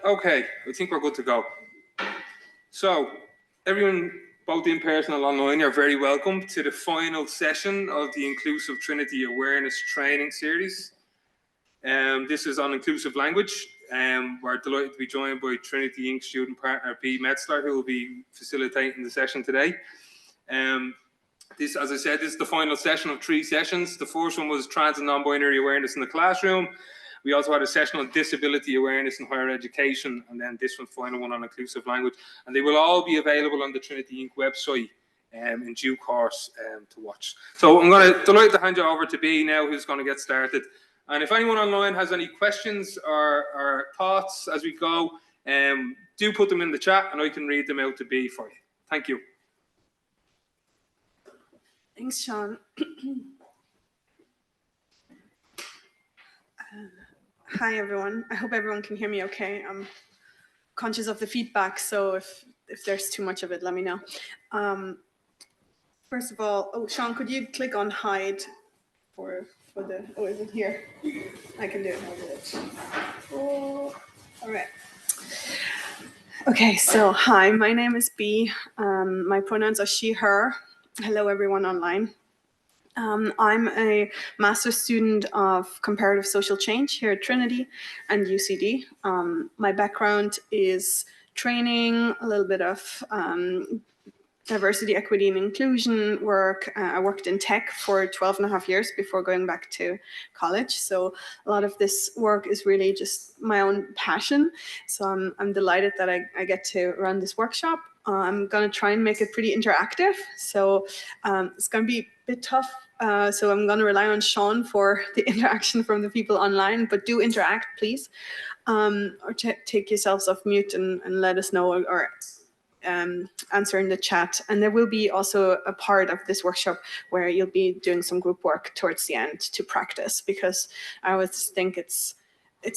Okay, I think we're good to go. So, everyone, both in person and online, are very welcome to the final session of the Inclusive Trinity Awareness Training Series. This is on inclusive language. We're delighted to be joined by Trinity Inc. student partner Beatrice Meztler, who will be facilitating the session today. This, as I said, this is the final session of 3 sessions. The first one was trans and non-binary awareness in the classroom. We also had a session on disability awareness in higher education, and then this final one on inclusive language. And they will all be available on the Trinity Inc. website in due course to watch. So I'm delighted to hand you over to B now, who's going to get started. And if anyone online has any questions or thoughts as we go, do put them in the chat and I can read them out to B for you. Thank you. Thanks, Sean. Hi, everyone. I hope everyone can hear me okay. I'm conscious of the feedback, so if there's too much of it, let me know. First of all, Sean, could you click on hide for the, is it here? I can do it, I'll do it. Oh, all right. Okay, so hi, my name is B. My pronouns are she, her. Hello, everyone online. I'm a master's student of Comparative Social Change here at Trinity and UCD. My background is training, a little bit of diversity, equity, and inclusion work. I worked in tech for 12.5 years before going back to college. So a lot of this work is really just my own passion. So I'm delighted that I get to run this workshop. I'm going to try and make it pretty interactive. So it's going to be a bit tough. So I'm going to rely on Sean for the interaction from the people online, but do interact, please. Or take yourselves off mute and let us know or answer in the chat. And there will be also a part of this workshop where you'll be doing some group work towards the end to practice, because I always think it's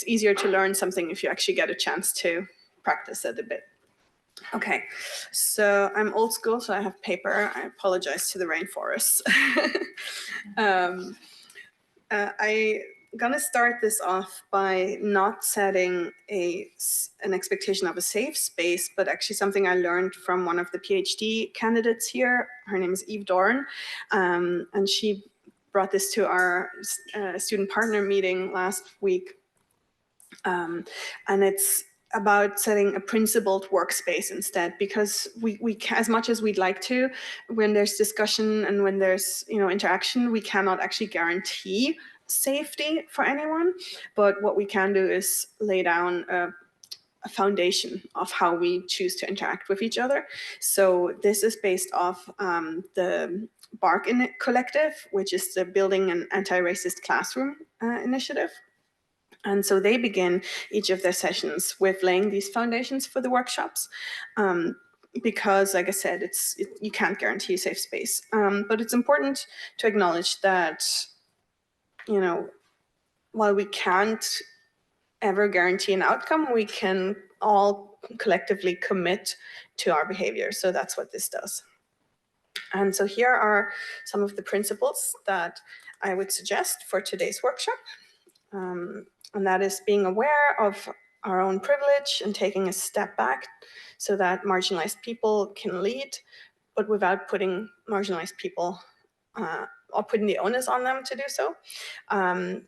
easier to learn something if you actually get a chance to practice it a bit. Okay, so I'm old school, so I have paper. I apologize to the rainforest. I'm gonna start this off by not setting an expectation of a safe space, but actually something I learned from one of the PhD candidates here. Her name is Eve Dorn, and she brought this to our student partner meeting last week. And it's about setting a principled workspace instead, because we can, as much as we'd like to, when there's discussion and when there's interaction, we cannot actually guarantee safety for anyone. But what we can do is lay down a foundation of how we choose to interact with each other. So this is based off the BARC Collective, which is the Building an Anti-Racist Classroom initiative. And so they begin each of their sessions with laying these foundations for the workshops. Because, like I said, you can't guarantee a safe space. But it's important to acknowledge that, while we can't ever guarantee an outcome, we can all collectively commit to our behavior. So that's what this does. And so here are some of the principles that I would suggest for today's workshop. And that is being aware of our own privilege and taking a step back so that marginalized people can lead, but without putting marginalized people or putting the onus on them to do so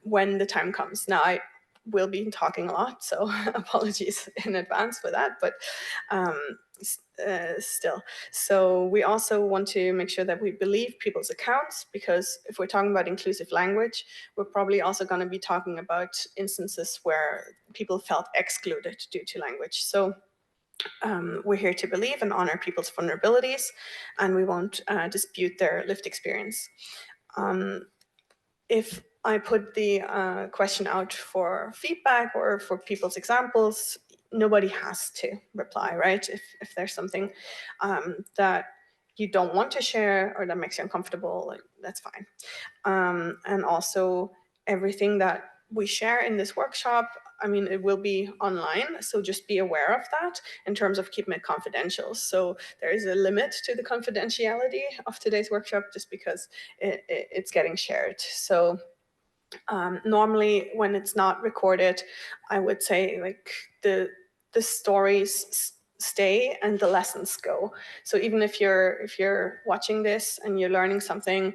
when the time comes. Now, I will be talking a lot, so apologies in advance for that, but still. So we also want to make sure that we believe people's accounts, because if we're talking about inclusive language, we're probably also going to be talking about instances where people felt excluded due to language. So we're here to believe and honor people's vulnerabilities, and we won't dispute their lived experience. If I put the question out for feedback or for people's examples, nobody has to reply, right? If there's something that you don't want to share or that makes you uncomfortable, that's fine. And also, everything that we share in this workshop, it will be online, so just be aware of that in terms of keeping it confidential. So there is a limit to the confidentiality of today's workshop just because it's getting shared. So normally when it's not recorded, I would say the the stories stay and the lessons go. So even if you're watching this and you're learning something,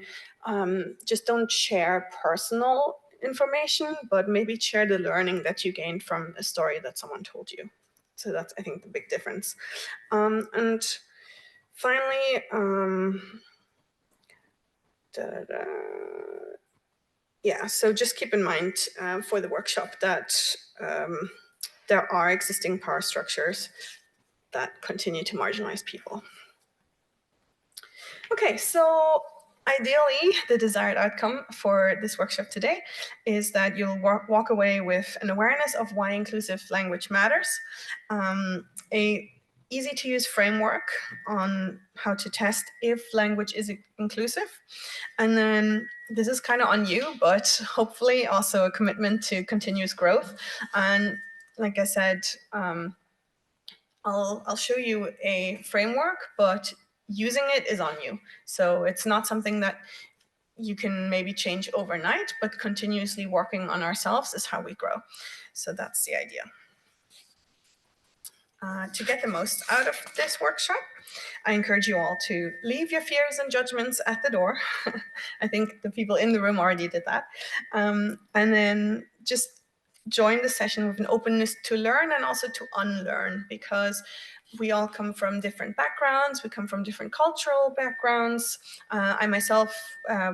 just don't share personal information, but maybe share the learning that you gained from a story that someone told you. So that's, I think, the big difference. And finally, yeah, so just keep in mind for the workshop that there are existing power structures that continue to marginalize people. Okay, so ideally, the desired outcome for this workshop today is that you'll walk away with an awareness of why inclusive language matters, a easy-to-use framework on how to test if language is inclusive, and then this is kind of on you, but hopefully also a commitment to continuous growth. And like I said, I'll show you a framework, but using it is on you. So it's not something that you can maybe change overnight, but continuously working on ourselves is how we grow. So that's the idea. To get the most out of this workshop, I encourage you all to leave your fears and judgments at the door. I think the people in the room already did that. And then just join the session with an openness to learn and also to unlearn, because we all come from different backgrounds. We come from different cultural backgrounds. I myself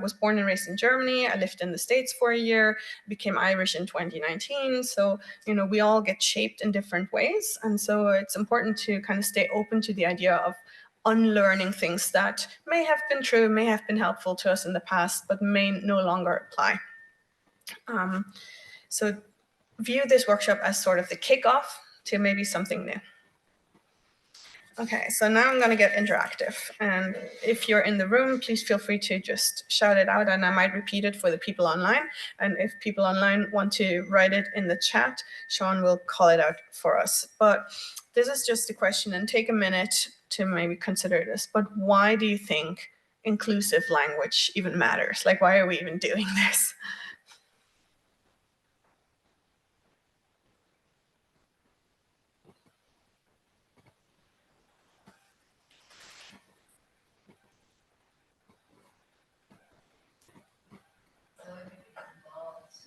was born and raised in Germany. I lived in the States for a year, became Irish in 2019. So, we all get shaped in different ways. And so it's important to kind of stay open to the idea of unlearning things that may have been true, may have been helpful to us in the past, but may no longer apply. So view this workshop as sort of the kickoff to maybe something new. Okay, so now I'm going to get interactive. And if you're in the room, please feel free to just shout it out, and I might repeat it for the people online. And if people online want to write it in the chat, Sean will call it out for us. But this is just a question, and take a minute to maybe consider this. But why do you think inclusive language even matters? Like, why are we even doing this?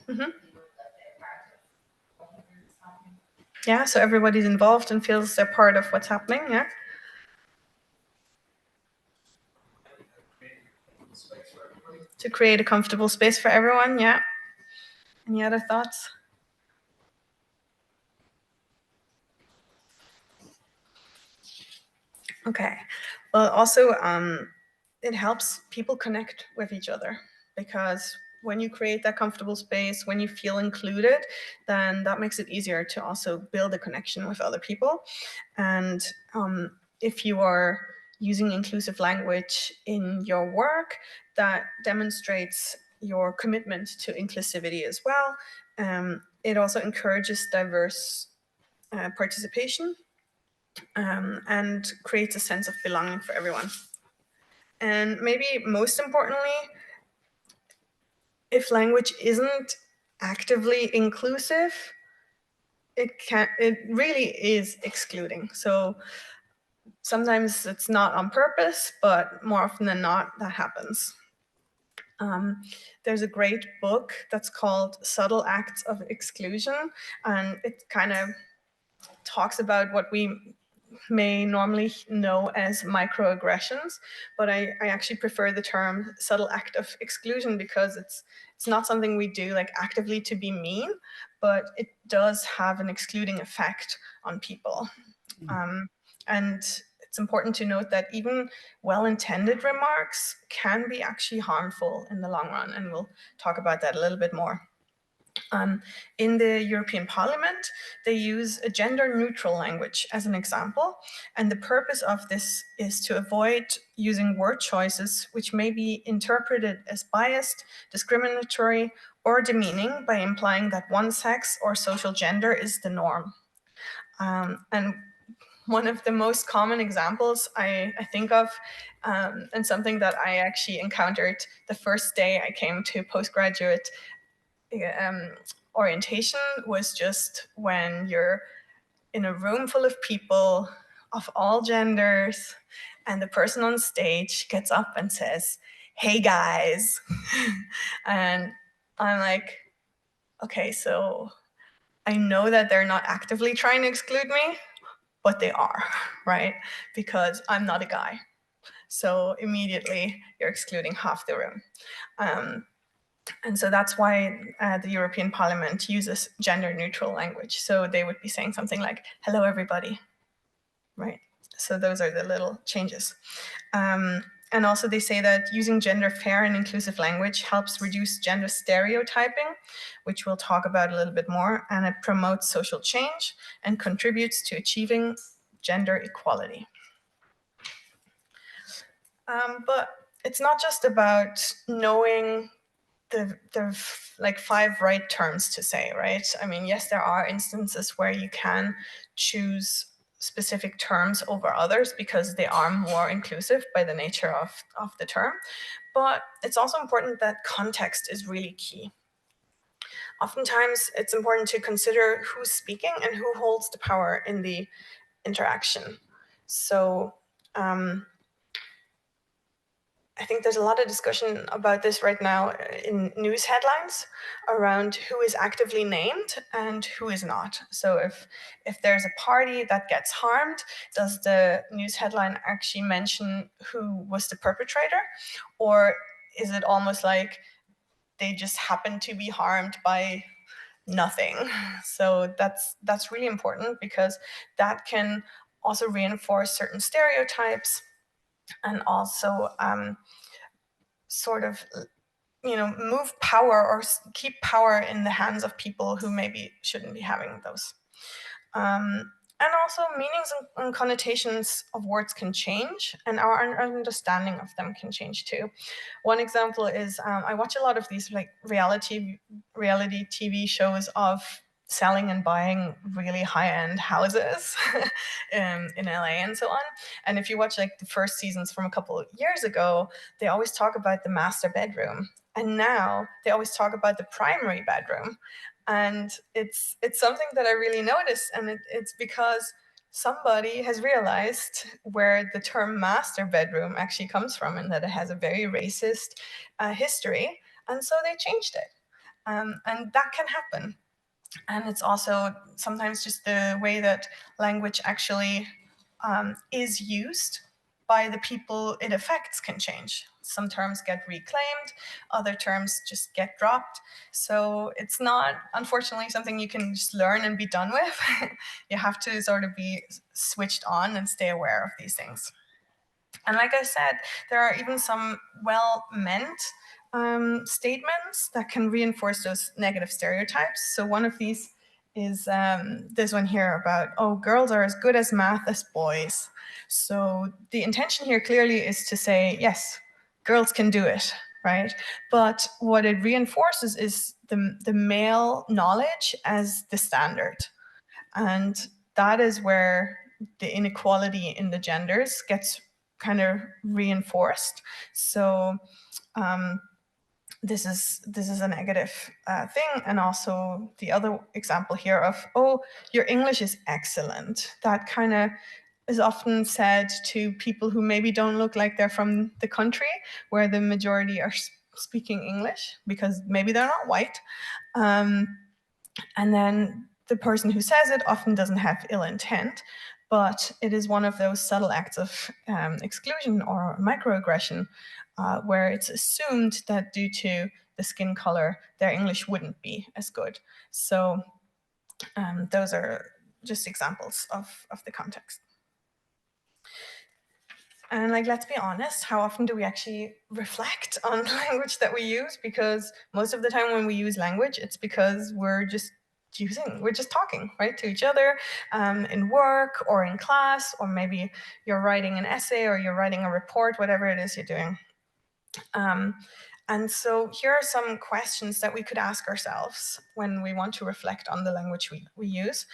Mm-hmm. Yeah, so everybody's involved and feels they're part of what's happening, yeah? To create a comfortable space for everyone, yeah? Any other thoughts? Okay, well, also, it helps people connect with each other, because when you create that comfortable space, when you feel included, then that makes it easier to also build a connection with other people. And if you are using inclusive language in your work, that demonstrates your commitment to inclusivity as well. It also encourages diverse participation and creates a sense of belonging for everyone. And maybe most importantly, if language isn't actively inclusive, it really is excluding. So sometimes it's not on purpose, but more often than not, that happens. There's a great book that's called Subtle Acts of Exclusion, and it kind of talks about what we may normally know as microaggressions, but I actually prefer the term subtle act of exclusion, because it's not something we do like actively to be mean, but it does have an excluding effect on people. And it's important to note that even well-intended remarks can be actually harmful in the long run, and we'll talk about that a little bit more. In the European Parliament, they use a gender-neutral language as an example, and the purpose of this is to avoid using word choices which may be interpreted as biased, discriminatory, or demeaning by implying that one sex or social gender is the norm. And one of the most common examples I think of, and something that I actually encountered the first day I came to postgraduate orientation, was just when you're in a room full of people of all genders, and the person on stage gets up and says, "Hey guys," and I'm like, okay, so I know that they're not actively trying to exclude me, but they are, right? Because I'm not a guy. So immediately you're excluding half the room. And so that's why the European Parliament uses gender neutral language. So they would be saying something like, "Hello, everybody," right? So those are the little changes. And also they say that using gender fair and inclusive language helps reduce gender stereotyping, which we'll talk about a little bit more, and it promotes social change and contributes to achieving gender equality. But it's not just about knowing the like 5 right terms to say, right? I mean, yes, there are instances where you can choose specific terms over others because they are more inclusive by the nature of the term. But it's also important that context is really key. Oftentimes, it's important to consider who's speaking and who holds the power in the interaction. So I think there's a lot of discussion about this right now in news headlines around who is actively named and who is not. So if there's a party that gets harmed, does the news headline actually mention who was the perpetrator? Or is it almost like they just happen to be harmed by nothing? So that's really important because that can also reinforce certain stereotypes and also sort of move power or keep power in the hands of people who maybe shouldn't be having those. And also meanings and connotations of words can change, and our understanding of them can change too. One example is I watch a lot of these like reality TV shows of selling and buying really high-end houses in LA and so on. And if you watch like the first seasons from a couple of years ago, they always talk about the master bedroom. And now they always talk about the primary bedroom. And it's something that I really noticed. And it's because somebody has realized where the term master bedroom actually comes from and that it has a very racist history. And so they changed it. And that can happen. And it's also sometimes just the way that language actually is used by the people it affects can change. Some terms get reclaimed, other terms just get dropped. So it's not, unfortunately, something you can just learn and be done with. You have to sort of be switched on and stay aware of these things. And like I said, there are even some well-meant statements that can reinforce those negative stereotypes. So one of these is this one here about, oh, girls are as good as math as boys. So the intention here clearly is to say, yes, girls can do it, right? But what it reinforces is the male knowledge as the standard. And that is where the inequality in the genders gets kind of reinforced. So this is a negative thing. And also the other example here of, oh, your English is excellent. That kind of is often said to people who maybe don't look like they're from the country where the majority are speaking English because maybe they're not white. And then the person who says it often doesn't have ill intent, but it is one of those subtle acts of exclusion or microaggression where it's assumed that due to the skin color, their English wouldn't be as good. So those are just examples of the context. And like, let's be honest, how often do we actually reflect on the language that we use? Because most of the time when we use language, it's because we're just talking, right, to each other in work or in class, or maybe you're writing an essay or you're writing a report, whatever it is you're doing. And so here are some questions that we could ask ourselves when we want to reflect on the language we use.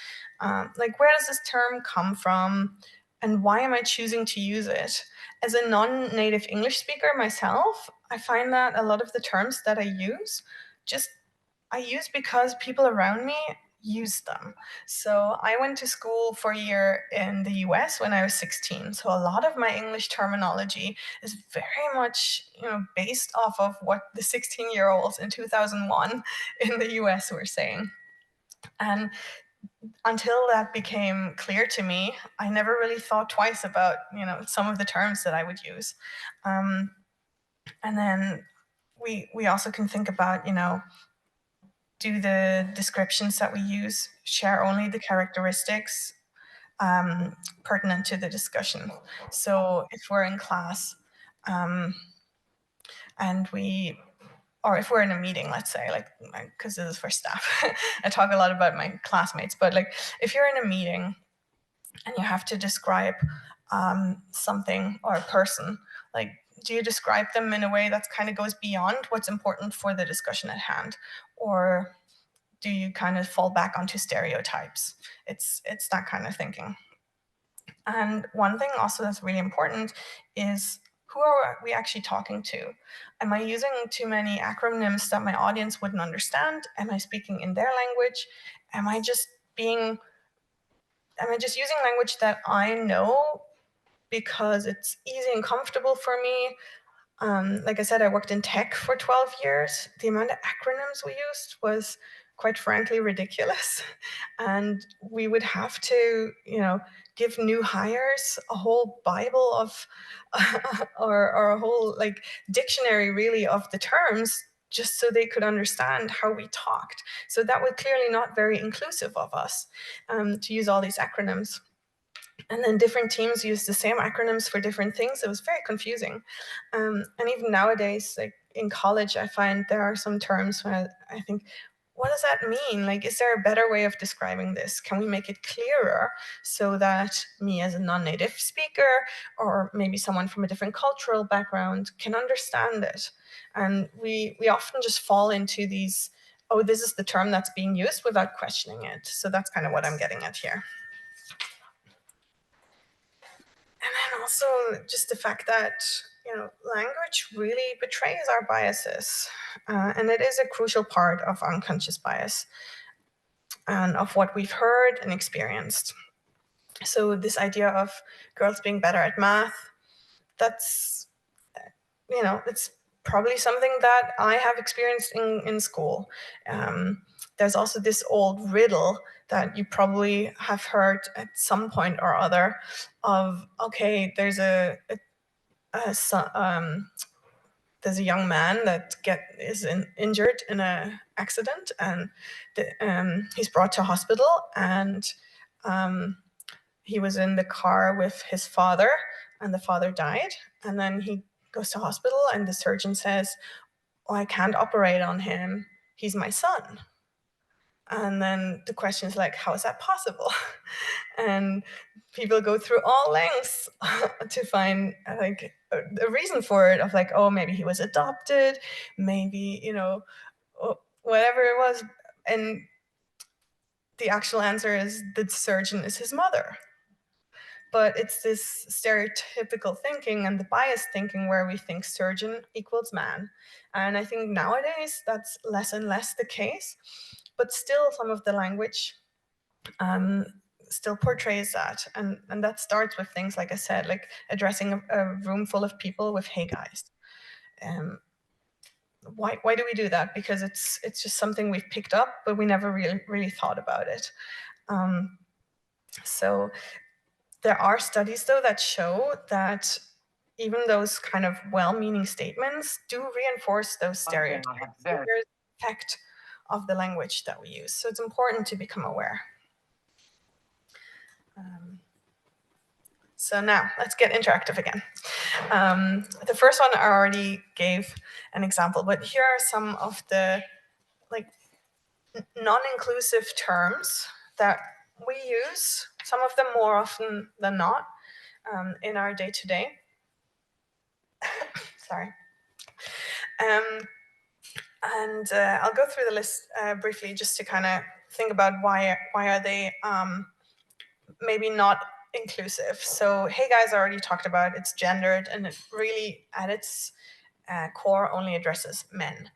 Like, where does this term come from? And why am I choosing to use it? As a non-native English speaker myself, I find that a lot of the terms that I use, I use because people around me use them. So I went to school for a year in the US when I was 16. So a lot of my English terminology is very much, based off of what the 16-year-olds in 2001 in the US were saying. And until that became clear to me, I never really thought twice about, some of the terms that I would use. And then we also can think about, do the descriptions that we use share only the characteristics pertinent to the discussion? So if we're in class and or if we're in a meeting, let's say, like, because this is for staff, I talk a lot about my classmates, but like if you're in a meeting and you have to describe something or a person, like, do you describe them in a way that kind of goes beyond what's important for the discussion at hand? Or do you kind of fall back onto stereotypes? It's that kind of thinking. And one thing also that's really important is, who are we actually talking to? Am I using too many acronyms that my audience wouldn't understand? Am I speaking in their language? Am I just using language that I know because it's easy and comfortable for me? Like I said, I worked in tech for 12 years. The amount of acronyms we used was, quite frankly, ridiculous. And we would have to, give new hires a whole Bible of, or a whole like dictionary really of the terms, just so they could understand how we talked. So that was clearly not very inclusive of us, to use all these acronyms. And then different teams use the same acronyms for different things. It was very confusing. And even nowadays, like in college, I find there are some terms where I think, what does that mean? Like, is there a better way of describing this? Can we make it clearer so that me as a non-native speaker, or maybe someone from a different cultural background, can understand it? And we often just fall into these, oh, this is the term that's being used, without questioning it. So that's kind of what I'm getting at here. And then also just the fact that, language really betrays our biases. And it is a crucial part of unconscious bias and of what we've heard and experienced. So this idea of girls being better at math, that's, it's probably something that I have experienced in school. There's also this old riddle that you probably have heard at some point or other of, okay, there's a young man that is injured in an accident, and he's brought to hospital, and he was in the car with his father, and the father died, and then he goes to hospital, and the surgeon says, oh, I can't operate on him, he's my son. And then the question is like, how is that possible? And people go through all lengths to find like a reason for it, of like, oh, maybe he was adopted, maybe, whatever it was. And the actual answer is the surgeon is his mother. But it's this stereotypical thinking and the biased thinking where we think surgeon equals man. And I think nowadays that's less and less the case, but still some of the language still portrays that. And that starts with things, like I said, like addressing a room full of people with, hey guys. Why do we do that? Because it's just something we've picked up, but we never really thought about it. So there are studies, though, that show that even those kind of well-meaning statements do reinforce those stereotypes. So there's the effect of the language that we use. So it's important to become aware. So now let's get interactive again. The first one I already gave an example, but here are some of the non-inclusive terms that we use, some of them more often than not, in our day-to-day. Sorry. And I'll go through the list briefly, just to kind of think about why are they maybe not inclusive. So, hey guys, I already talked about, it's gendered, and it really at its core only addresses men.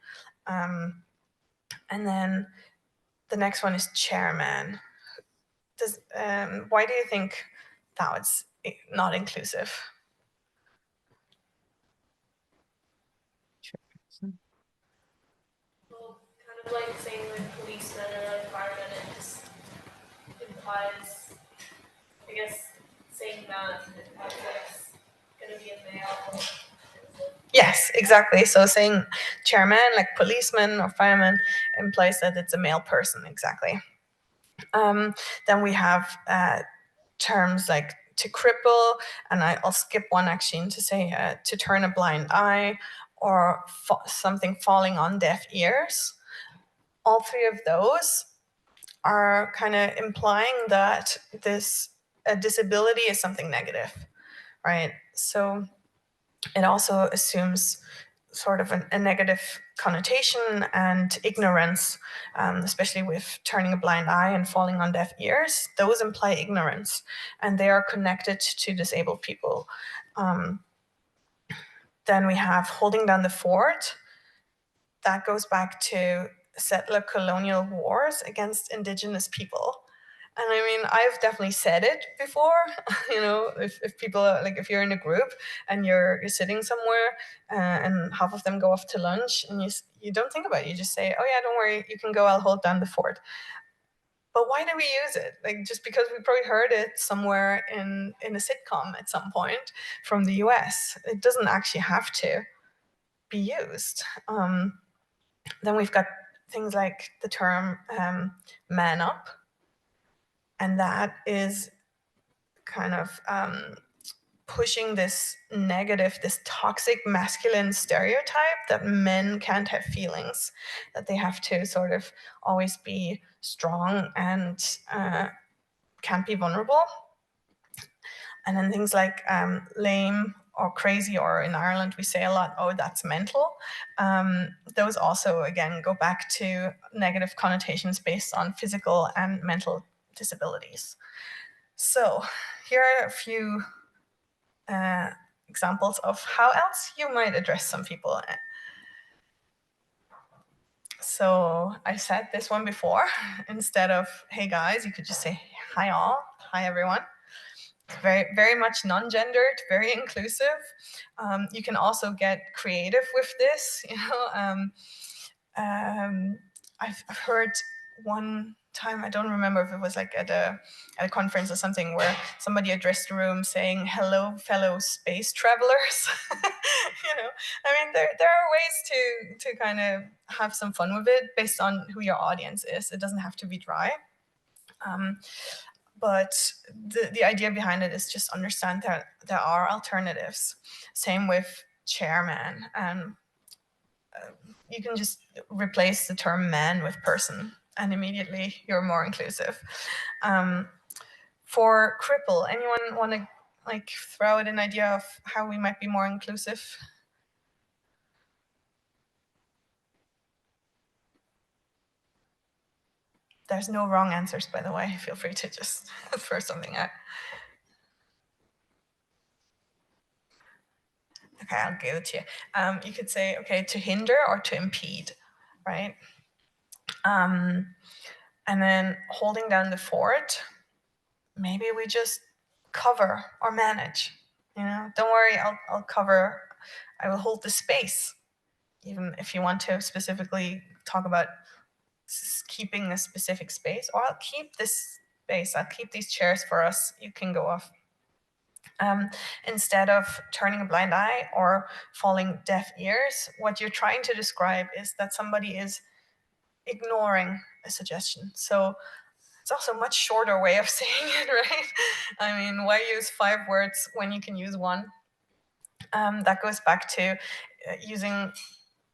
And then The next one is chairman. Why do you think that was not inclusive? Well, kind of like saying like policemen or like firemen, it just implies, I guess, saying that implies that it's going to be a male. Yes, exactly. So saying chairman, like policeman or fireman, implies that it's a male person, exactly. Then we have terms like to cripple, and I'll skip one actually to say to turn a blind eye, or something falling on deaf ears. All three of those are kind of implying that a disability is something negative, right? So it also assumes sort of a negative connotation and ignorance, especially with turning a blind eye and falling on deaf ears. Those imply ignorance, and they are connected to disabled people. Then we have holding down the fort. That goes back to settler colonial wars against indigenous people. And I mean, I've definitely said it before. If people are, like, if you're in a group and you're sitting somewhere and half of them go off to lunch, and you don't think about it, you just say, "Oh yeah, don't worry, you can go. I'll hold down the fort." But why do we use it? Like, just because we probably heard it somewhere in a sitcom at some point from the US. It doesn't actually have to be used. Then we've got things like the term man up. And that is kind of pushing this negative, this toxic masculine stereotype that men can't have feelings, that they have to sort of always be strong and can't be vulnerable. And then things like lame or crazy, or in Ireland we say a lot, "Oh, that's mental." Those also, again, go back to negative connotations based on physical and mental disabilities. So here are a few examples of how else you might address some people. So I said this one before. Instead of "Hey guys," you could just say "Hi all," "Hi everyone." It's very, very much non-gendered, very inclusive. You can also get creative with this. I've heard one time, I don't remember if it was like at a conference or something, where somebody addressed the room saying, "Hello, fellow space travelers." I mean, there are ways to kind of have some fun with it based on who your audience is. It doesn't have to be dry. But the idea behind it is just understand that there are alternatives. Same with chairman. You can just replace the term man with person, and immediately you're more inclusive. For cripple, anyone want to throw out an idea of how we might be more inclusive? There's no wrong answers, by the way. Feel free to just throw something out. Okay, I'll give it to you. You could say, okay, to hinder or to impede, right? And then holding down the fort, maybe we just cover or manage. Don't worry, I'll cover. I will hold the space. Even if you want to specifically talk about keeping a specific space, or I'll keep this space, I'll keep these chairs for us, you can go off. Instead of turning a blind eye or falling deaf ears, what you're trying to describe is that somebody is ignoring a suggestion. So it's also a much shorter way of saying it, right? I mean, why use 5 words when you can use one? That goes back to using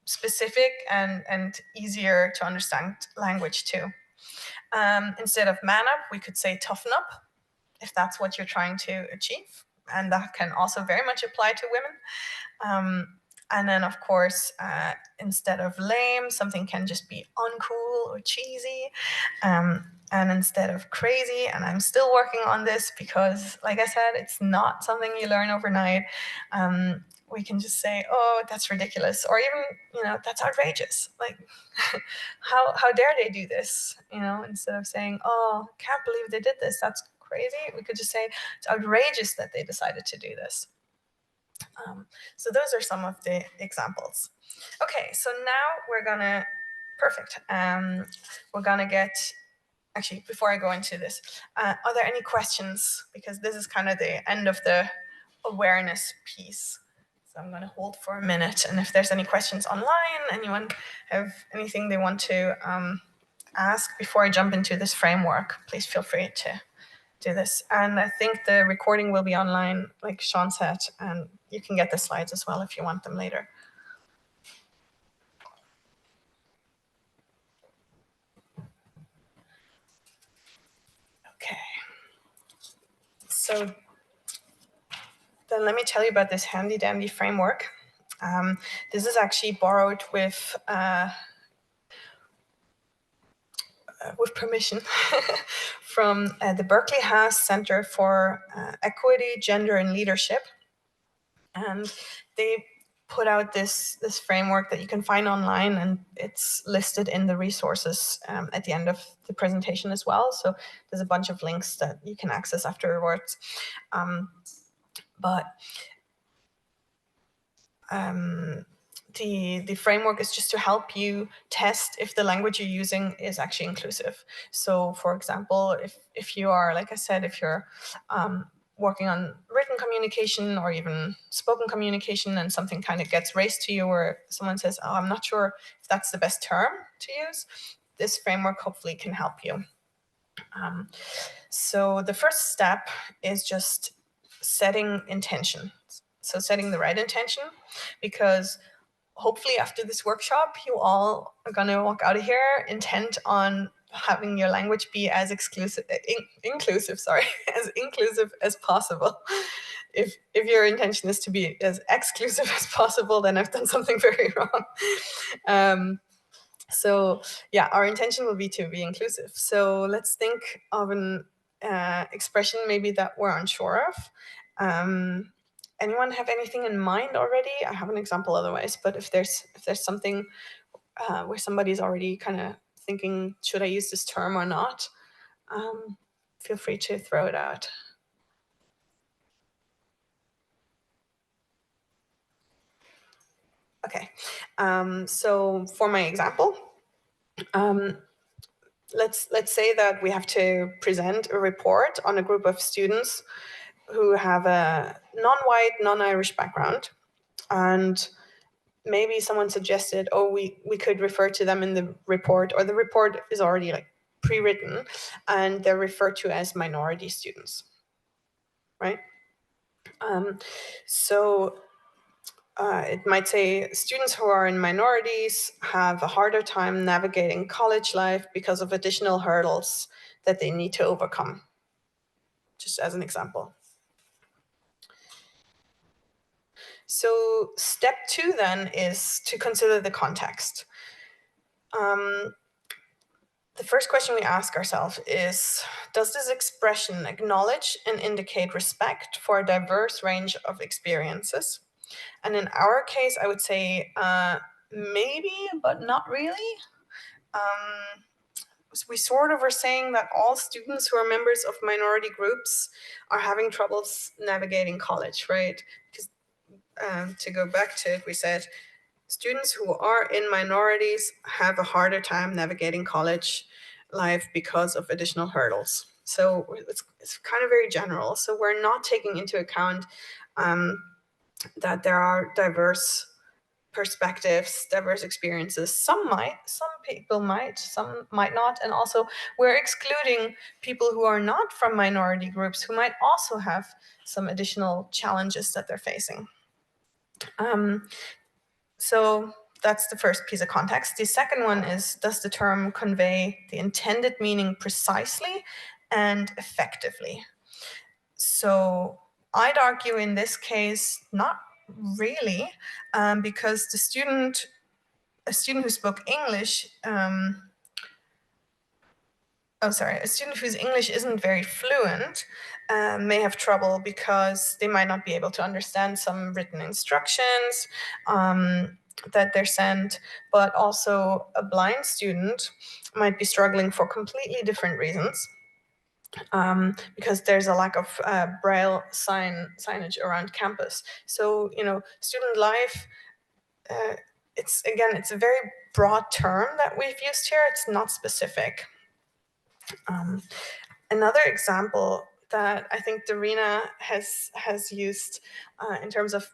specific and easier to understand language too. Instead of man up, we could say toughen up, if that's what you're trying to achieve. And that can also very much apply to women. And then, of course, instead of lame, something can just be uncool or cheesy. And instead of crazy, and I'm still working on this because, like I said, it's not something you learn overnight. we can just say, oh, that's ridiculous, or even, that's outrageous. Like, how dare they do this? Instead of saying, oh, can't believe they did this, that's crazy, we could just say it's outrageous that they decided to do this. So those are some of the examples. Okay, so now we're gonna, perfect. We're gonna get, actually, before I go into this, are there any questions? Because this is kind of the end of the awareness piece. So I'm gonna hold for a minute, and if there's any questions online, anyone have anything they want to ask before I jump into this framework, please feel free to do this. And I think the recording will be online, like Sean said, and you can get the slides as well if you want them later. Okay. So then let me tell you about this handy dandy framework. This is actually borrowed with permission from the Berkeley Haas Center for Equity, Gender, and Leadership. And they put out this framework that you can find online, and it's listed in the resources at the end of the presentation as well. So there's a bunch of links that you can access afterwards. The framework is just to help you test if the language you're using is actually inclusive. So for example, if you are, like I said, if you're working on written communication or even spoken communication, and something kind of gets raised to you where someone says, oh, I'm not sure if that's the best term to use, this framework hopefully can help you. So the first step is just setting intention. So setting the right intention, because hopefully after this workshop, you all are going to walk out of here intent on having your language be as inclusive as possible. If your intention is to be as exclusive as possible, then I've done something very wrong. So yeah, our intention will be to be inclusive. So let's think of an expression maybe that we're unsure of. Anyone have anything in mind already? I have an example otherwise, but if there's something where somebody's already kind of thinking, should I use this term or not? Feel free to throw it out. Okay, so for my example, let's say that we have to present a report on a group of students who have a non-white, non-Irish background, and maybe someone suggested, oh, we could refer to them in the report, or the report is already like pre-written and they're referred to as minority students, right? So it might say students who are in minorities have a harder time navigating college life because of additional hurdles that they need to overcome, just as an example. So step 2 then is to consider the context. The first question we ask ourselves is, does this expression acknowledge and indicate respect for a diverse range of experiences? And in our case, I would say maybe, but not really. We sort of are saying that all students who are members of minority groups are having troubles navigating college, right? Because to go back to it, we said students who are in minorities have a harder time navigating college life because of additional hurdles. So it's kind of very general. So we're not taking into account that there are diverse perspectives, diverse experiences. Some people might, some might not. And also we're excluding people who are not from minority groups who might also have some additional challenges that they're facing. So that's the first piece of context. The second one is, does the term convey the intended meaning precisely and effectively? So I'd argue in this case, not really, because a student who spoke English, a student whose English isn't very fluent may have trouble because they might not be able to understand some written instructions that they're sent, but also a blind student might be struggling for completely different reasons. Because there's a lack of braille signage around campus. So, student life, it's a very broad term that we've used here. It's not specific. Another example that I think Darina has used in terms of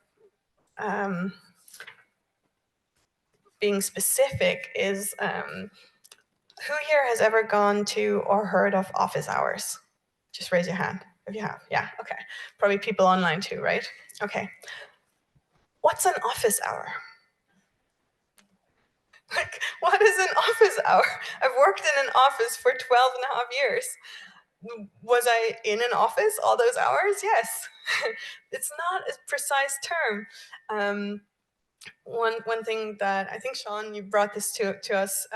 being specific is who here has ever gone to or heard of office hours? Just raise your hand if you have. Yeah, okay. Probably people online too, right? Okay. What's an office hour? Like, what is an office hour? I've worked in an office for 12 and a half years. Was I in an office all those hours? Yes. It's not a precise term. One thing that I think, Sean, you brought this to us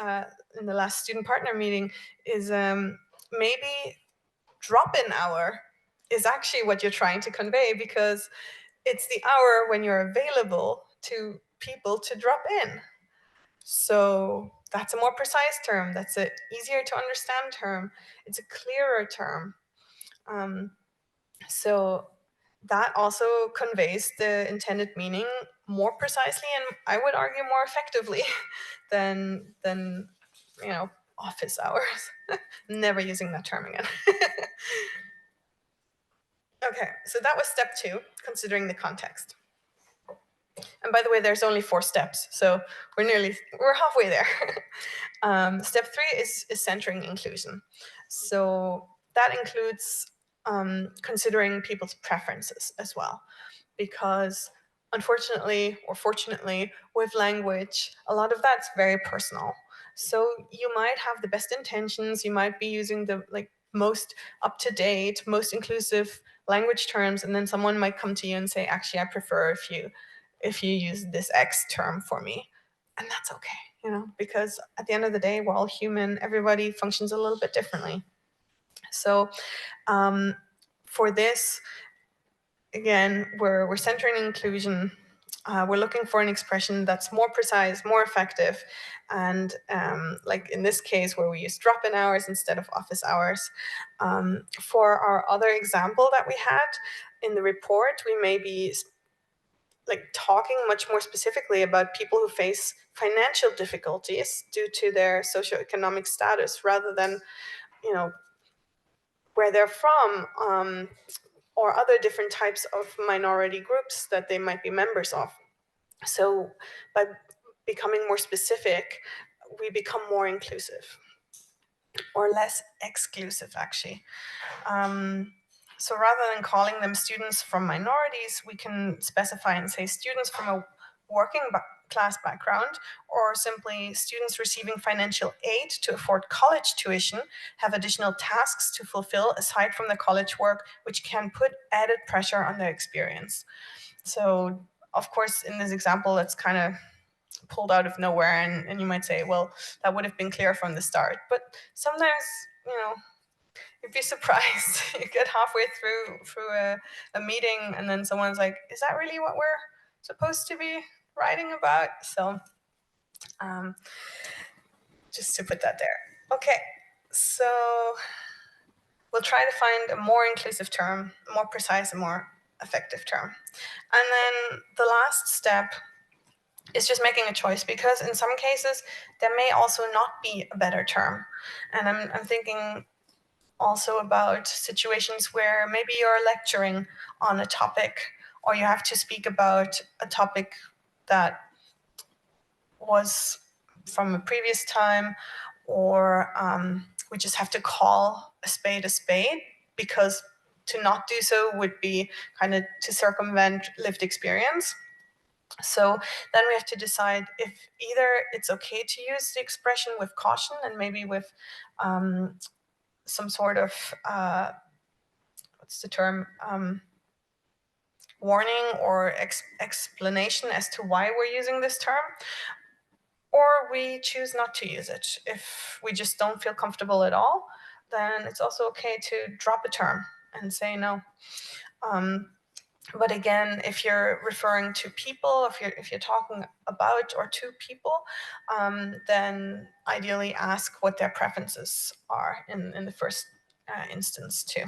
in the last student partner meeting is maybe drop-in hour is actually what you're trying to convey, because it's the hour when you're available to people to drop in. So that's a more precise term. That's an easier to understand term. It's a clearer term. So that also conveys the intended meaning more precisely, and I would argue more effectively than office hours. Never using that term again. Okay, so that was step 2, considering the context. And by the way, there's only 4 steps, so we're halfway there. Step 3 is centering inclusion. So that includes considering people's preferences as well, because unfortunately or fortunately, with language, a lot of that's very personal. So you might have the best intentions, you might be using the most up-to-date, most inclusive language terms, and then someone might come to you and say, actually, I prefer if you use this X term for me. And that's okay, because at the end of the day, we're all human. Everybody functions a little bit differently. So for this, again, we're centering inclusion. We're looking for an expression that's more precise, more effective, and like in this case where we use drop-in hours instead of office hours. For our other example that we had in the report, we may be talking much more specifically about people who face financial difficulties due to their socioeconomic status, rather than where they're from, or other different types of minority groups that they might be members of. So by becoming more specific, we become more inclusive, or less exclusive, actually. So rather than calling them students from minorities, we can specify and say students from a working class background, or simply students receiving financial aid to afford college tuition have additional tasks to fulfill aside from the college work, which can put added pressure on their experience. So, of course, in this example, it's kind of pulled out of nowhere, and you might say, well, that would have been clear from the start. But sometimes, you'd be surprised. You get halfway through a meeting, and then someone's like, is that really what we're supposed to be writing about? So just to put that there. Okay, so we'll try to find a more inclusive term, a more precise and more effective term. And then the last step is just making a choice, because in some cases there may also not be a better term. And I'm thinking also about situations where maybe you're lecturing on a topic, or you have to speak about a topic that was from a previous time, or we just have to call a spade, because to not do so would be kind of to circumvent lived experience. So then we have to decide if either it's okay to use the expression with caution and maybe with some sort of, what's the term, warning or explanation as to why we're using this term, or we choose not to use it. If we just don't feel comfortable at all, then it's also okay to drop a term and say no. But again, if you're referring to people, if you're talking about or to people, then ideally ask what their preferences are in the first instance too.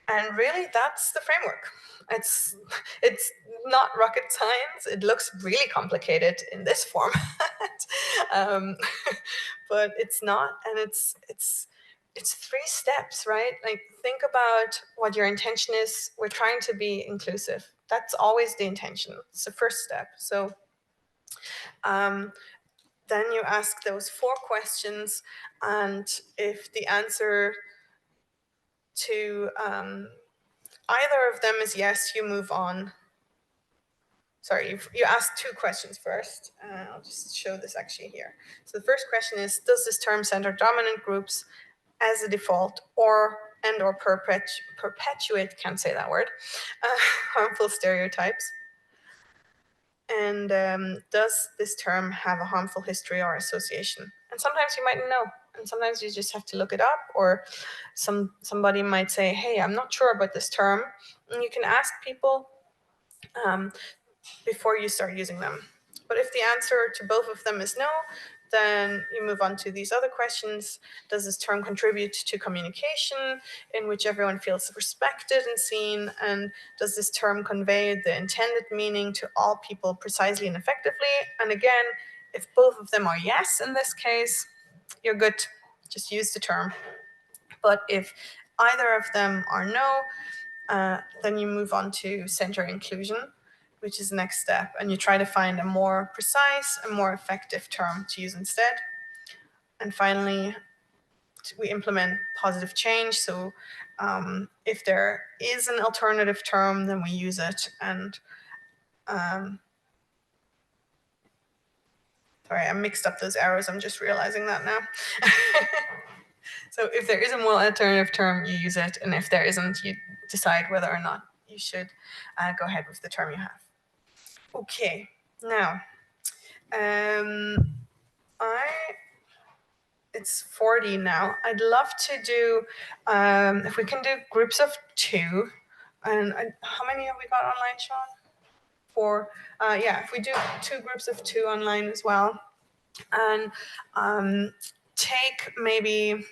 And really, that's the framework. It's not rocket science. It looks really complicated in this format, but it's not. And it's 3 steps, right? Like, think about what your intention is. We're trying to be inclusive. That's always the intention. It's the first step. So then you ask those 4 questions, and if the answer to either of them is yes, you move on. Sorry, you asked 2 questions first. I'll just show this actually here. So the first question is, does this term center dominant groups as a default or perpetuate, can't say that word, harmful stereotypes? And does this term have a harmful history or association? And sometimes you might know, and sometimes you just have to look it up, or somebody might say, hey, I'm not sure about this term. And you can ask people before you start using them. But if the answer to both of them is no, then you move on to these other questions. Does this term contribute to communication in which everyone feels respected and seen? And does this term convey the intended meaning to all people precisely and effectively? And again, if both of them are yes in this case, you're good. Just use the term. But if either of them are no, then you move on to center inclusion, which is the next step, and you try to find a more precise and more effective term to use instead. And finally, we implement positive change. So if there is an alternative term, then we use it. And sorry, I mixed up those arrows. I'm just realizing that now. So if there is a more alternative term, you use it. And if there isn't, you decide whether or not you should go ahead with the term you have. Okay, now, it's 40 now. I'd love to do, if we can do groups of 2, and how many have we got online, Sean? 4. Yeah, if we do 2 groups of 2 online as well, and take maybe,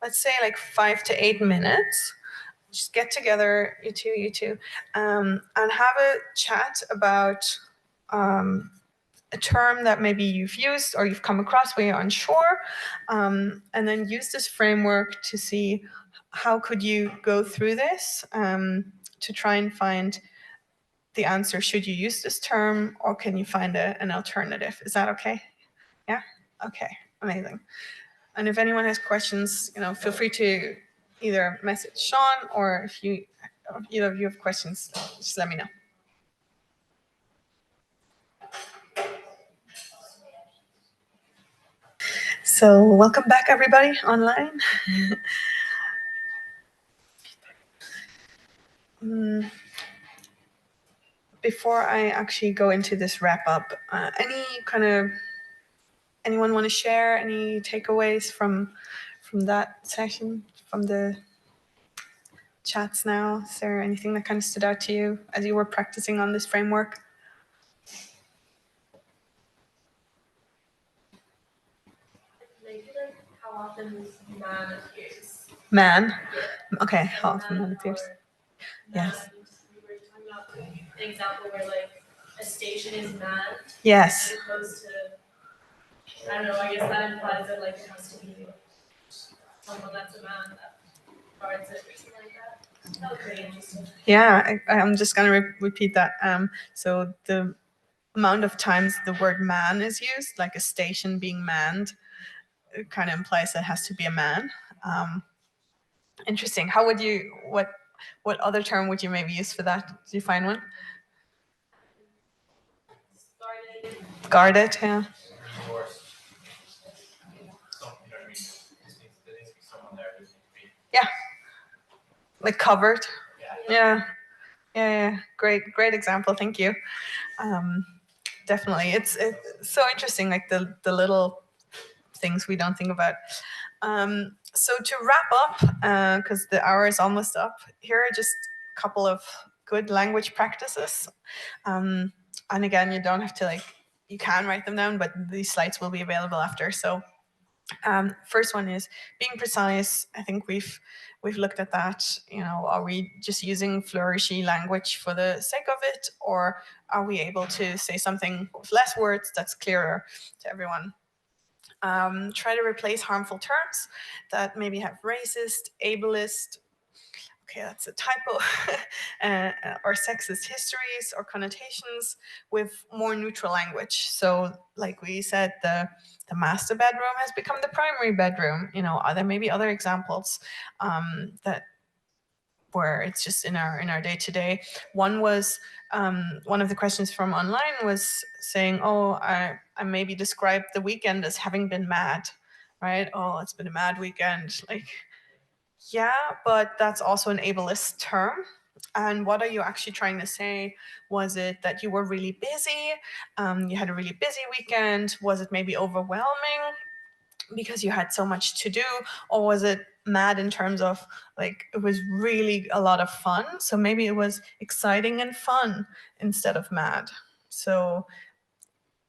let's say like 5 to 8 minutes. Just get together, you two, and have a chat about a term that maybe you've used or you've come across where you're unsure, and then use this framework to see how could you go through this to try and find the answer. Should you use this term, or can you find an alternative? Is that okay? Yeah? Okay, amazing. And if anyone has questions, feel free to either message Sean, or if either of you have questions, just let me know. So welcome back, everybody online. Before I actually go into this wrap up, anyone want to share any takeaways from that session, from the chats now? Is there anything that kind of stood out to you as you were practicing on this framework? Maybe like how often man appears. Man? Okay, how often man appears. Yes. We were talking about an example where like a station is manned. Yes. As opposed to, I don't know, I guess that implies that like it has to be someone that's a man that guards it or something like that. That was pretty interesting. Yeah, I'm just going to repeat that. So the amount of times the word man is used, like a station being manned, it kind of implies that it has to be a man. Interesting. How would you, what other term would you maybe use for that? Did you find one? Guarded, yeah. Yeah. Like covered. Yeah. Great example. Thank you. Definitely. It's so interesting, like the little things we don't think about. So to wrap up, because the hour is almost up, here are just a couple of good language practices. And again, you don't have to you can write them down, but these slides will be available after. So first one is being precise. I think we've looked at that. Are we just using flourishy language for the sake of it, or are we able to say something with less words that's clearer to everyone? Try to replace harmful terms that maybe have racist, ableist, okay, that's a typo, or sexist histories or connotations with more neutral language. So like we said, the master bedroom has become the primary bedroom. Are there maybe other examples that where it's just in our day-to-day? One was, one of the questions from online was saying, oh, I maybe described the weekend as having been mad, right? Oh, it's been a mad weekend. Yeah, but that's also an ableist term. And what are you actually trying to say? Was it that you were really busy? You had a really busy weekend? Was it maybe overwhelming because you had so much to do? Or was it mad in terms of it was really a lot of fun? So maybe it was exciting and fun instead of mad. So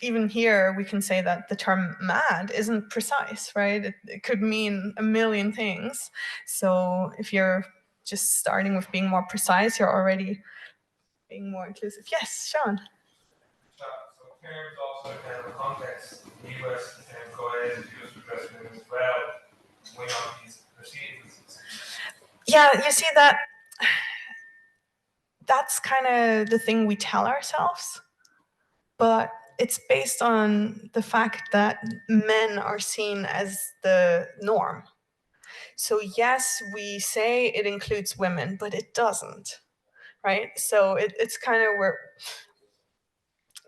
even here, we can say that the term mad isn't precise, right? It could mean a million things. So if you're just starting with being more precise, you're already being more inclusive. Yes, Sean. So terms also depend on context. The US can go ahead and use progressive as well when on these proceedings. Yeah, you see that's kind of the thing we tell ourselves, but it's based on the fact that men are seen as the norm. So yes, we say it includes women, but it doesn't, right? So it's kind of where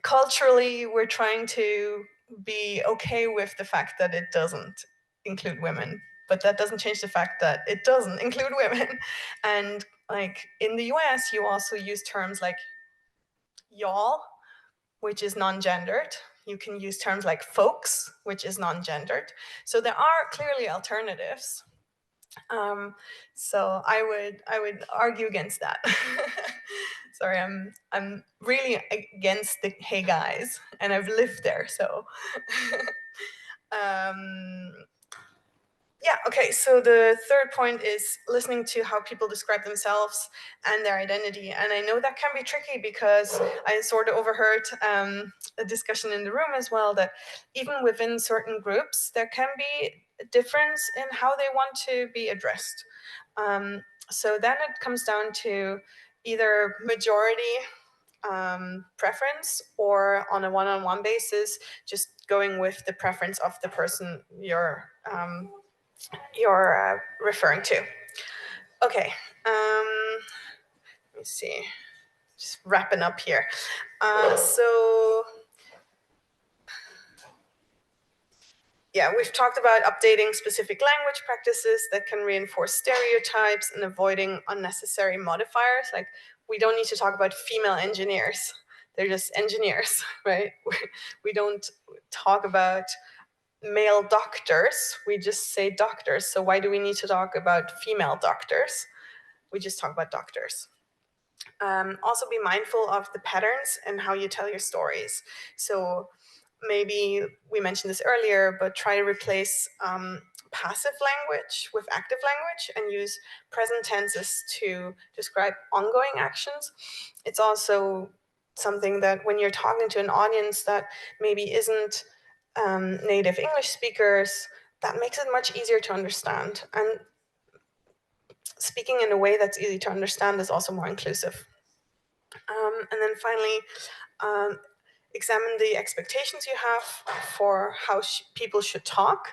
culturally we're trying to be okay with the fact that it doesn't include women, but that doesn't change the fact that it doesn't include women. And in the US, you also use terms like y'all, which is non-gendered. You can use terms like folks, which is non-gendered. So there are clearly alternatives. So I would argue against that. Sorry, I'm really against the hey guys, and I've lived there, so. Yeah, okay, so the third point is listening to how people describe themselves and their identity. And I know that can be tricky because I sort of overheard a discussion in the room as well that even within certain groups, there can be a difference in how they want to be addressed. So then it comes down to either majority preference, or on a one-on-one basis, just going with the preference of the person you're referring to. Okay, let me see, just wrapping up here. So yeah, we've talked about updating specific language practices that can reinforce stereotypes and avoiding unnecessary modifiers. We don't need to talk about female engineers. They're just engineers, right? We don't talk about male doctors, we just say doctors. So why do we need to talk about female doctors? We just talk about doctors. Also be mindful of the patterns and how you tell your stories. So maybe we mentioned this earlier, but try to replace passive language with active language and use present tenses to describe ongoing actions. It's also something that when you're talking to an audience that maybe isn't native English speakers, that makes it much easier to understand. And speaking in a way that's easy to understand is also more inclusive. And then finally, examine the expectations you have for how people should talk,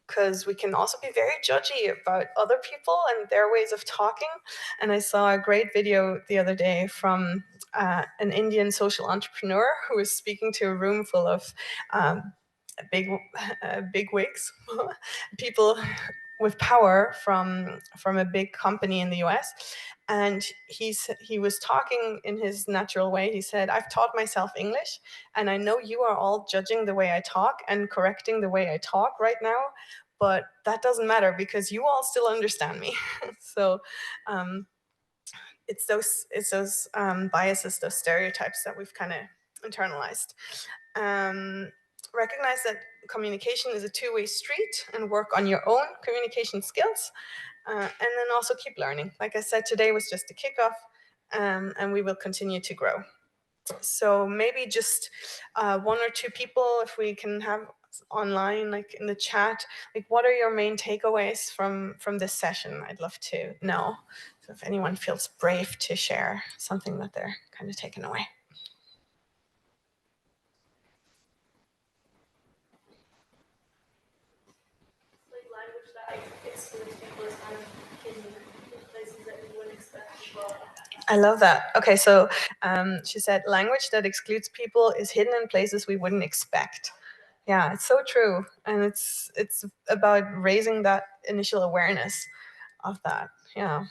because we can also be very judgy about other people and their ways of talking. And I saw a great video the other day from an Indian social entrepreneur who was speaking to a room full of big wigs, people with power from a big company in the US. And he was talking in his natural way. He said, "I've taught myself English, and I know you are all judging the way I talk and correcting the way I talk right now, but that doesn't matter because you all still understand me." So it's those biases, those stereotypes that we've kind of internalized. Recognize that communication is a two-way street and work on your own communication skills. And then also keep learning. Like I said, today was just a kickoff, and we will continue to grow. So maybe just one or two people, if we can have online, like in the chat, like what are your main takeaways from this session? I'd love to know. So if anyone feels brave to share something that they're kind of taken away. Like language that excludes people is kind of hidden in places that you wouldn't expect as well. I love that. Okay, so she said language that excludes people is hidden in places we wouldn't expect. Yeah, it's so true, and it's about raising that initial awareness of that. Yeah,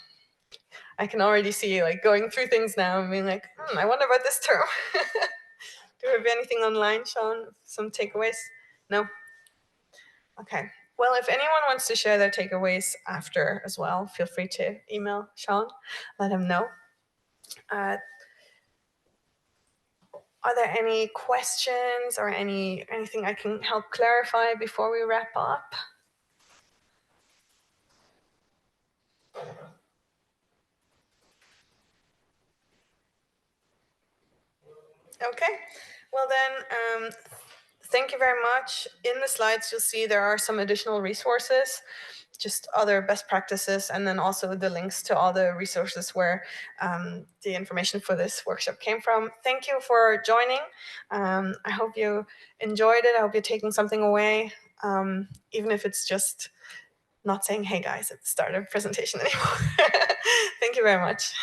I can already see you like going through things now and being like, I wonder about this term. Do we have anything online, Sean? Some takeaways? No? Okay. Well, if anyone wants to share their takeaways after as well, feel free to email Sean, let him know. Are there any questions or anything I can help clarify before we wrap up? Okay, well then, thank you very much. In the slides, you'll see there are some additional resources, just other best practices, and then also the links to all the resources where the information for this workshop came from. Thank you for joining. I hope you enjoyed it. I hope you're taking something away, even if it's just not saying, "Hey guys," at the start of the presentation anymore. Thank you very much.